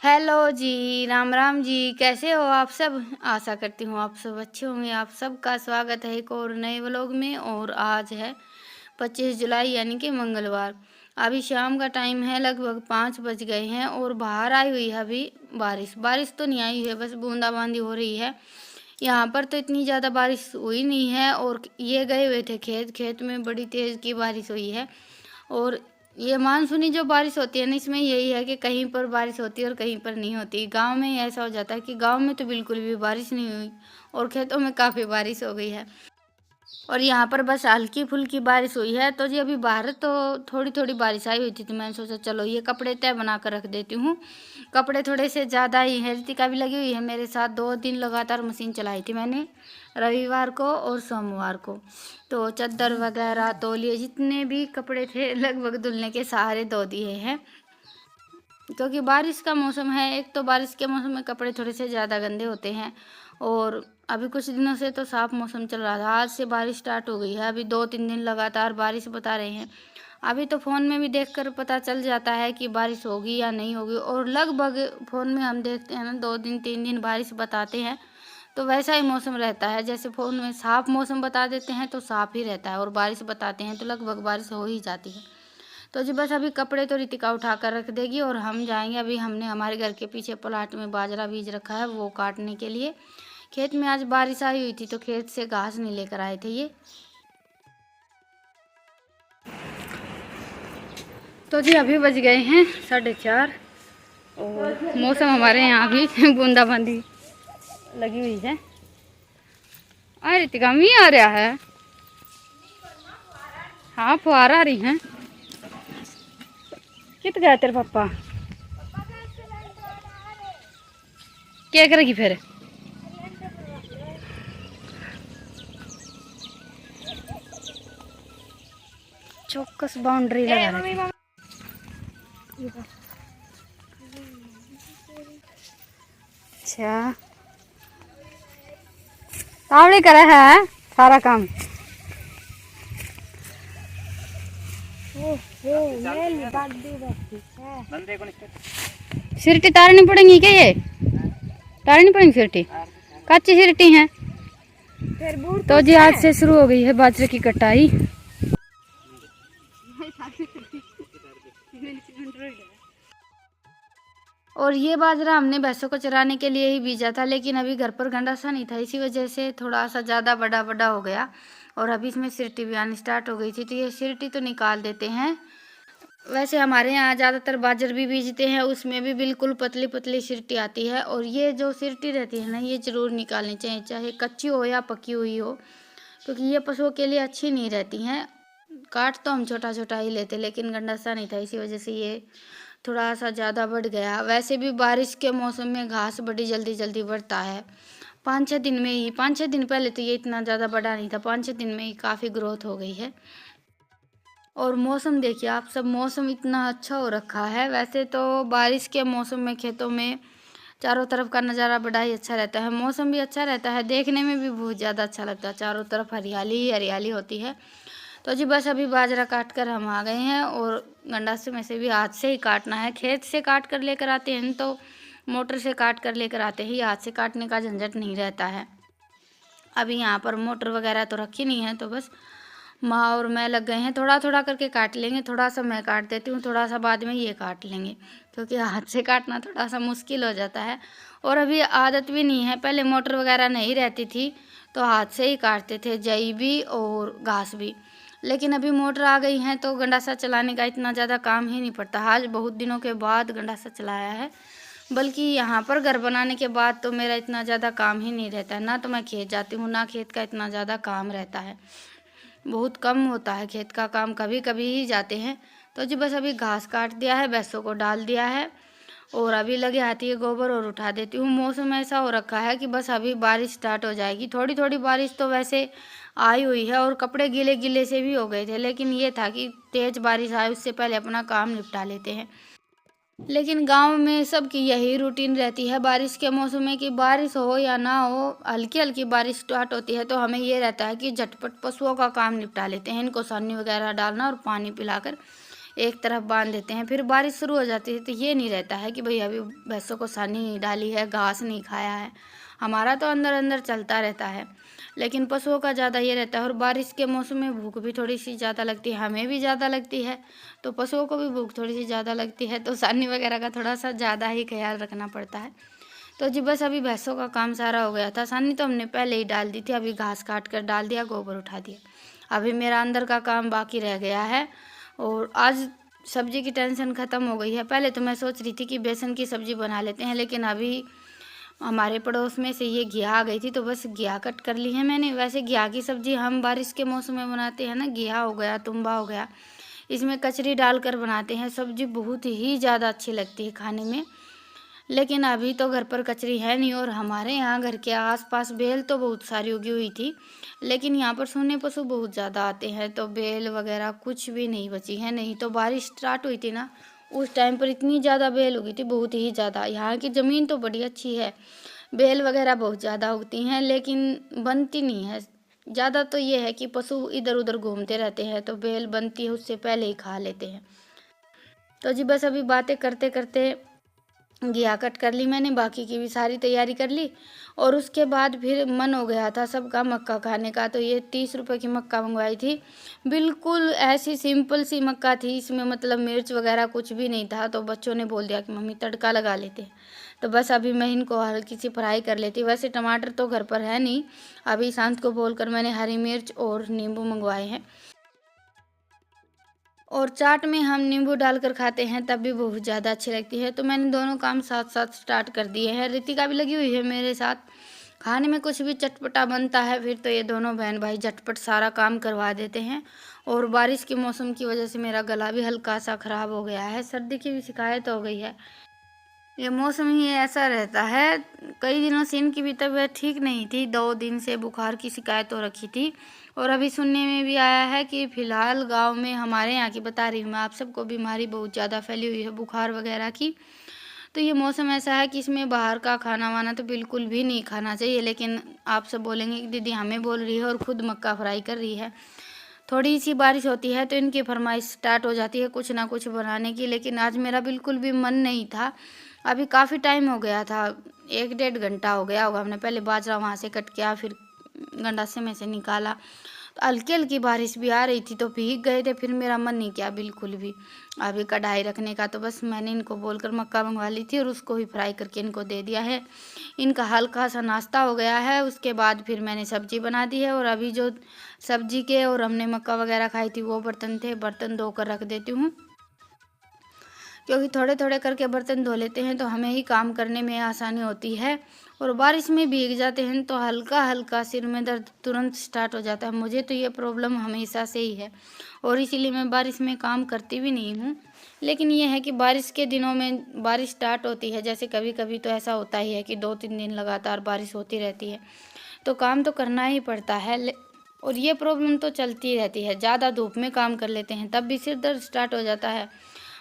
Hello जी, राम राम जी। कैसे हो आप सब? आशा करती हूँ आप सब अच्छे होंगे। आप सबका स्वागत है एक और नए व्लॉग में। और आज है 25 जुलाई यानी कि मंगलवार। अभी शाम का टाइम है, लगभग 5 बज गए हैं और बाहर आई हुई है अभी बारिश। बारिश तो नहीं आई है, बस बूंदाबांदी हो रही है। यहाँ पर तो इतनी ज़्यादा बारिश हुई नहीं है। और ये गए हुए थे खेत में बड़ी तेज़ की बारिश हुई है। और ये मानसूनी जो बारिश होती है ना, इसमें यही है कि कहीं पर बारिश होती है और कहीं पर नहीं होती। गांव में ऐसा हो जाता है कि गांव में तो बिल्कुल भी बारिश नहीं हुई और खेतों में काफ़ी बारिश हो गई है। और यहाँ पर बस हल्की फुल्की बारिश हुई है। तो जी अभी बाहर तो थोड़ी थोड़ी बारिश आई हुई थी, तो मैंने सोचा चलो ये कपड़े तय बना कर रख देती हूँ। कपड़े थोड़े से ज़्यादा ही है। रितिका भी लगी हुई है मेरे साथ। 2 दिन लगातार मशीन चलाई थी मैंने, रविवार को और सोमवार को। तो चादर वगैरह तौलिए जितने भी कपड़े थे लगभग धुलने के सहारे धो दिए हैं। क्योंकि बारिश का मौसम है, एक तो बारिश के मौसम में कपड़े थोड़े से ज़्यादा गंदे होते हैं। और अभी कुछ दिनों से तो साफ मौसम चल रहा था, आज से बारिश स्टार्ट हो गई है। अभी 2-3 दिन लगातार बारिश बता रहे हैं। अभी तो फ़ोन में भी देखकर पता चल जाता है कि बारिश होगी या नहीं होगी। और लगभग फ़ोन में हम देखते हैं ना, 2 दिन 3 दिन बारिश बताते हैं तो वैसा ही मौसम रहता है। जैसे फ़ोन में साफ मौसम बता देते हैं तो साफ ही रहता है, और बारिश बताते हैं तो लगभग बारिश हो ही जाती है। तो जी बस अभी कपड़े तो रितिका उठा कर रख देगी और हम जाएंगे। अभी हमने हमारे घर के पीछे प्लाट में बाजरा बीज रखा है, वो काटने के लिए। खेत में आज बारिश आई हुई थी तो खेत से घास नहीं लेकर आए थे ये। तो जी अभी बज गए हैं 4:30 और मौसम हमारे यहाँ भी बूंदाबांदी लगी हुई है। अरे रितिका मी आ रहा है। हाँ फुहार आ रही हैं। कित गया तेरे पापा? क्या करेगी फिर? चौकस बाउंड्री लगा रही है। अच्छा तावड़ी करे है सारा काम। सिरटी तारनी पड़ेंगी क्या? ये तारनी पड़ेंगी सिरटी, कच्ची सिरटी है। तो जी आज से शुरू हो गई है बाजरे की कटाई। और ये बाजरा हमने भैंसों को चराने के लिए ही बीजा था, लेकिन अभी घर पर गंडासा नहीं था, इसी वजह से थोड़ा सा ज़्यादा बड़ा बड़ा हो गया। और अभी इसमें सिरटी भी आनी स्टार्ट हो गई थी, तो ये सिरटी तो निकाल देते हैं। वैसे हमारे यहाँ ज़्यादातर बाजर भी बीजते हैं, उसमें भी बिल्कुल पतली पतली सिरटी आती है। और ये जो सिरटी रहती है ना, ये ज़रूर निकालनी चाहिए, चाहे कच्ची हो या पकी हुई हो, क्योंकि ये पशुओं के लिए अच्छी नहीं रहती हैं। काट तो हम छोटा छोटा ही लेते, लेकिन गंडासा नहीं था, इसी वजह से ये थोड़ा सा ज़्यादा बढ़ गया। वैसे भी बारिश के मौसम में घास बड़ी जल्दी जल्दी बढ़ता है। 5-6 दिन में ही, 5-6 दिन पहले तो ये इतना ज़्यादा बड़ा नहीं था, 5-6 दिन में ही काफ़ी ग्रोथ हो गई है। और मौसम देखिए आप सब, मौसम इतना अच्छा हो रखा है। वैसे तो बारिश के मौसम में खेतों में चारों तरफ का नज़ारा बड़ा ही अच्छा रहता है, मौसम भी अच्छा रहता है, देखने में भी बहुत ज़्यादा अच्छा लगता है। चारों तरफ हरियाली ही हरियाली होती है। तो जी बस अभी बाजरा काट कर हम आ गए हैं। और गंडासे में से भी हाथ से ही काटना है, खेत से काट कर लेकर आते हैं तो मोटर से काट कर लेकर आते हैं, हाथ से काटने का झंझट नहीं रहता है। अभी यहाँ पर मोटर वगैरह तो रखी नहीं है, तो बस माँ और मैं लग गए हैं, थोड़ा थोड़ा करके काट लेंगे। थोड़ा सा मैं काट देती हूँ, थोड़ा सा बाद में ये काट लेंगे, क्योंकि हाथ से काटना थोड़ा सा मुश्किल हो जाता है। और अभी आदत भी नहीं है, पहले मोटर वगैरह नहीं रहती थी तो हाथ से ही काटते थे, जई भी और घास भी। लेकिन अभी मोटर आ गई हैं तो गंडासा चलाने का इतना ज़्यादा काम ही नहीं पड़ता। आज बहुत दिनों के बाद गंडासा चलाया है, बल्कि यहाँ पर घर बनाने के बाद तो मेरा इतना ज़्यादा काम ही नहीं रहता है। ना तो मैं खेत जाती हूँ, ना खेत का इतना ज़्यादा काम रहता है, बहुत कम होता है खेत का काम, कभी कभी ही जाते हैं। तो जी बस अभी घास काट दिया है, भैंसों को डाल दिया है और अभी लगे आती है गोबर और उठा देती हूँ। मौसम ऐसा हो रखा है कि बस अभी बारिश स्टार्ट हो जाएगी। थोड़ी थोड़ी बारिश तो वैसे आई हुई है और कपड़े गीले गीले से भी हो गए थे, लेकिन ये था कि तेज़ बारिश आए उससे पहले अपना काम निपटा लेते हैं। लेकिन गांव में सबकी यही रूटीन रहती है बारिश के मौसम में, कि बारिश हो या ना हो, हल्की हल्की बारिश स्टार्ट होती है तो हमें ये रहता है कि झटपट पशुओं का काम निपटा लेते हैं, इनको सानी वगैरह डालना और पानी पिलाकर एक तरफ बांध देते हैं। फिर बारिश शुरू हो जाती है तो ये नहीं रहता है कि भाई अभी भैंसों को सानी नहीं डाली है, घास नहीं खाया है, हमारा तो अंदर अंदर चलता रहता है। लेकिन पशुओं का ज़्यादा ये रहता है। और बारिश के मौसम में भूख भी थोड़ी सी ज़्यादा लगती है, हमें भी ज़्यादा लगती है, तो पशुओं को भी भूख थोड़ी सी ज़्यादा लगती है, तो सानी वगैरह का थोड़ा सा ज़्यादा ही ख्याल रखना पड़ता है। तो जी बस अभी भैंसों का काम सारा हो गया था। सानी तो हमने पहले ही डाल दी थी, अभी घास काट कर डाल दिया, गोबर उठा दिया। अभी मेरा अंदर का काम बाकी रह गया है। और आज सब्जी की टेंशन ख़त्म हो गई है। पहले तो मैं सोच रही थी कि बेसन की सब्ज़ी बना लेते हैं, लेकिन अभी हमारे पड़ोस में से ये घिया आ गई थी तो बस घिया कट कर ली है मैंने। वैसे घिया की सब्ज़ी हम बारिश के मौसम में बनाते हैं ना, घिया हो गया, तुम्बा हो गया, इसमें कचरी डालकर बनाते हैं सब्ज़ी, बहुत ही ज़्यादा अच्छी लगती है खाने में। लेकिन अभी तो घर पर कचरी है नहीं। और हमारे यहाँ घर के आसपास बेल तो बहुत सारी उगी हुई थी, लेकिन यहाँ पर सूने पशु बहुत ज़्यादा आते हैं तो बेल वगैरह कुछ भी नहीं बची है। नहीं तो बारिश स्टार्ट हुई थी ना, उस टाइम पर इतनी ज़्यादा बेल उगी थी, बहुत ही ज़्यादा। यहाँ की ज़मीन तो बड़ी अच्छी है, बेल वगैरह बहुत ज़्यादा उगती हैं, लेकिन बनती नहीं है ज़्यादा। तो ये है कि पशु इधर उधर घूमते रहते हैं तो बेल बनती है उससे पहले ही खा लेते हैं। तो जी बस अभी बातें करते करते घिया कट कर ली मैंने, बाकी की भी सारी तैयारी कर ली। और उसके बाद फिर मन हो गया था सबका मक्का खाने का, तो ये 30 रुपए की मक्का मंगवाई थी। बिल्कुल ऐसी सिंपल सी मक्का थी, इसमें मतलब मिर्च वगैरह कुछ भी नहीं था। तो बच्चों ने बोल दिया कि मम्मी तड़का लगा लेते हैं, तो बस अभी मैं इनको हल्की सी फ्राई कर लेती। वैसे टमाटर तो घर पर है नहीं, अभी शांत को बोलकर मैंने हरी मिर्च और नींबू मंगवाए हैं। और चाट में हम नींबू डालकर खाते हैं तब भी बहुत ज़्यादा अच्छी लगती है। तो मैंने दोनों काम साथ साथ स्टार्ट कर दिए हैं। रितिका भी लगी हुई है मेरे साथ। खाने में कुछ भी चटपटा बनता है फिर तो ये दोनों बहन भाई झटपट सारा काम करवा देते हैं। और बारिश के मौसम की वजह से मेरा गला भी हल्का सा ख़राब हो गया है, सर्दी की भी शिकायत हो गई है। ये मौसम ही ऐसा रहता है। कई दिनों से इनकी भी तबीयत ठीक नहीं थी, 2 दिन से बुखार की शिकायत हो रखी थी। और अभी सुनने में भी आया है कि फ़िलहाल गांव में, हमारे यहाँ की बता रही हूँ मैं आप सबको, बीमारी बहुत ज़्यादा फैली हुई है बुखार वगैरह की। तो ये मौसम ऐसा है कि इसमें बाहर का खाना वाना तो बिल्कुल भी नहीं खाना चाहिए। लेकिन आप सब बोलेंगे कि दीदी हमें बोल रही है और ख़ुद मक्का फ्राई कर रही है। थोड़ी सी बारिश होती है तो इनकी फरमाइश स्टार्ट हो जाती है कुछ ना कुछ बनाने की। लेकिन आज मेरा बिल्कुल भी मन नहीं था। अभी काफ़ी टाइम हो गया था, 1 डेढ़ घंटा हो गया होगा। हमने पहले बाजरा वहाँ से कट किया, फिर गंडासे में से निकाला, तो हल्की हल्की बारिश भी आ रही थी तो भीग गए थे। फिर मेरा मन नहीं किया बिल्कुल भी अभी कढ़ाई रखने का, तो बस मैंने इनको बोलकर मक्का मंगवा ली थी और उसको ही फ्राई करके इनको दे दिया है। इनका हल्का सा नाश्ता हो गया है। उसके बाद फिर मैंने सब्जी बना दी है। और अभी जो सब्जी के और हमने मक्का वगैरह खाई थी वो बर्तन थे, बर्तन धोकर रख देती हूँ, क्योंकि थोड़े थोड़े करके बर्तन धो लेते हैं तो हमें ही काम करने में आसानी होती है। और बारिश में भीग जाते हैं तो हल्का हल्का सिर में दर्द तुरंत स्टार्ट हो जाता है। मुझे तो ये प्रॉब्लम हमेशा से ही है और इसीलिए मैं बारिश में काम करती भी नहीं हूँ। लेकिन ये है कि बारिश के दिनों में बारिश स्टार्ट होती है, जैसे कभी कभी तो ऐसा होता ही है कि 2-3 दिन लगातार बारिश होती रहती है, तो काम तो करना ही पड़ता है। और ये प्रॉब्लम तो चलती रहती है, ज़्यादा धूप में काम कर लेते हैं तब भी सिर दर्द स्टार्ट हो जाता है।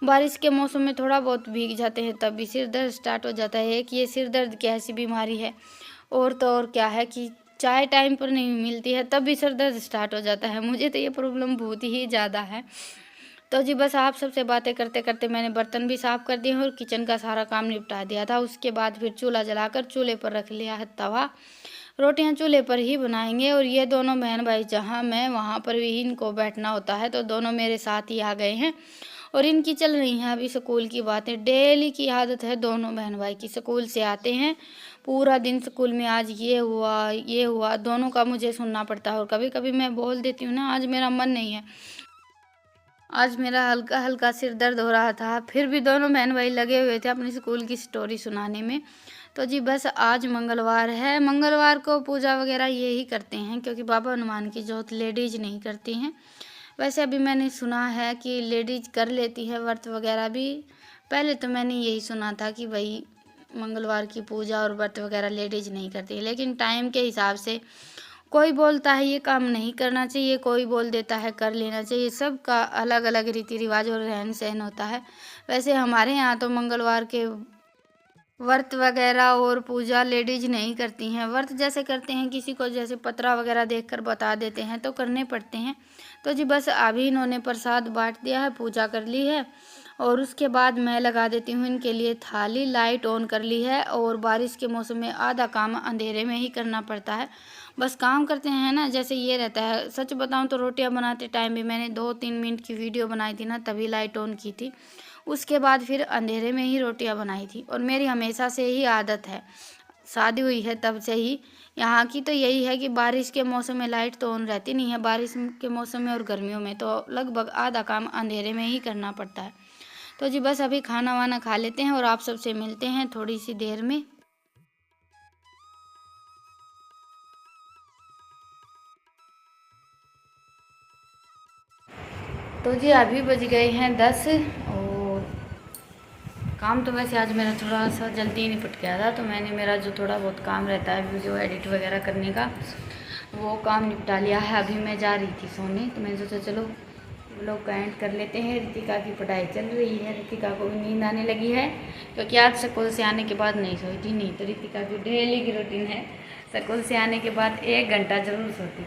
बारिश के मौसम में थोड़ा बहुत भीग जाते हैं तब भी सिर दर्द स्टार्ट हो जाता है। कि ये सिर दर्द की ऐसी बीमारी है। और तो और क्या है कि चाय टाइम पर नहीं मिलती है तब भी सिर दर्द स्टार्ट हो जाता है। मुझे तो ये प्रॉब्लम बहुत ही ज़्यादा है। तो जी बस आप सबसे बातें करते करते मैंने बर्तन भी साफ़ कर दिए और किचन का सारा काम निपटा दिया था। उसके बाद फिर चूल्हा जलाकर चूल्हे पर रख लिया है तवा, रोटियां चूल्हे पर ही बनाएंगे। और ये दोनों बहन भाई, जहाँ मैं वहाँ पर भी इनको बैठना होता है, तो दोनों मेरे साथ ही आ गए हैं। और इनकी चल रही हैं अभी स्कूल की बातें। डेली की आदत है दोनों बहन भाई की, स्कूल से आते हैं पूरा दिन स्कूल में आज ये हुआ, दोनों का मुझे सुनना पड़ता है। और कभी कभी मैं बोल देती हूँ ना आज मेरा मन नहीं है, आज मेरा हल्का हल्का सिर दर्द हो रहा था, फिर भी दोनों बहन भाई लगे हुए थे अपनी स्कूल की स्टोरी सुनाने में। तो जी बस आज मंगलवार है, मंगलवार को पूजा वगैरह ये ही करते हैं, क्योंकि बाबा हनुमान की जोत लेडीज नहीं करती हैं। वैसे अभी मैंने सुना है कि लेडीज कर लेती है व्रत वगैरह भी। पहले तो मैंने यही सुना था कि भाई मंगलवार की पूजा और व्रत वगैरह लेडीज नहीं करती है, लेकिन टाइम के हिसाब से कोई बोलता है ये काम नहीं करना चाहिए, कोई बोल देता है कर लेना चाहिए। सबका अलग अलग रीति रिवाज और रहन सहन होता है। वैसे हमारे यहाँ तो मंगलवार के व्रत वगैरह और पूजा लेडीज नहीं करती हैं। व्रत जैसे करते हैं, किसी को जैसे पतरा वगैरह देखकर बता देते हैं तो करने पड़ते हैं। तो जी बस अभी इन्होंने प्रसाद बांट दिया है, पूजा कर ली है और उसके बाद मैं लगा देती हूँ इनके लिए थाली। लाइट ऑन कर ली है और बारिश के मौसम में आधा काम अंधेरे में ही करना पड़ता है। बस काम करते हैं ना, जैसे ये रहता है। सच बताऊँ तो रोटियां बनाते टाइम भी मैंने 2-3 मिनट की वीडियो बनाई थी ना, तभी लाइट ऑन की थी। उसके बाद फिर अंधेरे में ही रोटियां बनाई थी और मेरी हमेशा से ही आदत है, शादी हुई है तब से ही यहाँ की तो यही है कि बारिश के मौसम में लाइट तो ऑन रहती नहीं है। बारिश के मौसम में और गर्मियों में तो लगभग आधा काम अंधेरे में ही करना पड़ता है। तो जी बस अभी खाना वाना खा लेते हैं और आप सबसे मिलते हैं थोड़ी सी देर में। तो जी अभी बज गए हैं 10 और काम तो वैसे आज मेरा थोड़ा सा जल्दी निपट गया था। तो मैंने मेरा जो थोड़ा बहुत काम रहता है वीडियो एडिट वगैरह करने का, वो काम निपटा लिया है। अभी मैं जा रही थी सोने, तो मैंने सोचा चलो व्लॉग का एंड कर लेते हैं। रितिका की पढ़ाई चल रही है, रितिका को भी नींद आने लगी है क्योंकि आज स्कूल से आने के बाद नहीं सोई थी। नहीं तो रितिका की डेली की रूटीन है, स्कूल से आने के बाद 1 घंटा जरूर सोती,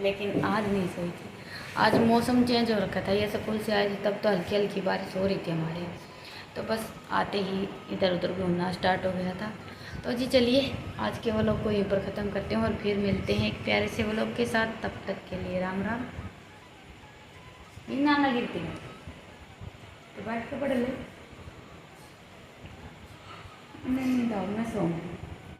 लेकिन आज नहीं सोई थी। आज मौसम चेंज हो रखा था, ये स्कूल से आए थे तब तो हल्की हल्की बारिश हो रही थी हमारे यहाँ, तो बस आते ही इधर उधर घूमना स्टार्ट हो गया था। तो जी चलिए आज के व्लॉग को यहीं पर ख़त्म करते हैं और फिर मिलते हैं एक प्यारे से व्लॉग के साथ। तब तक के लिए राम राम। ना गिरती है तो बैठ के पढ़ ले, नहीं मैं सोऊंगी।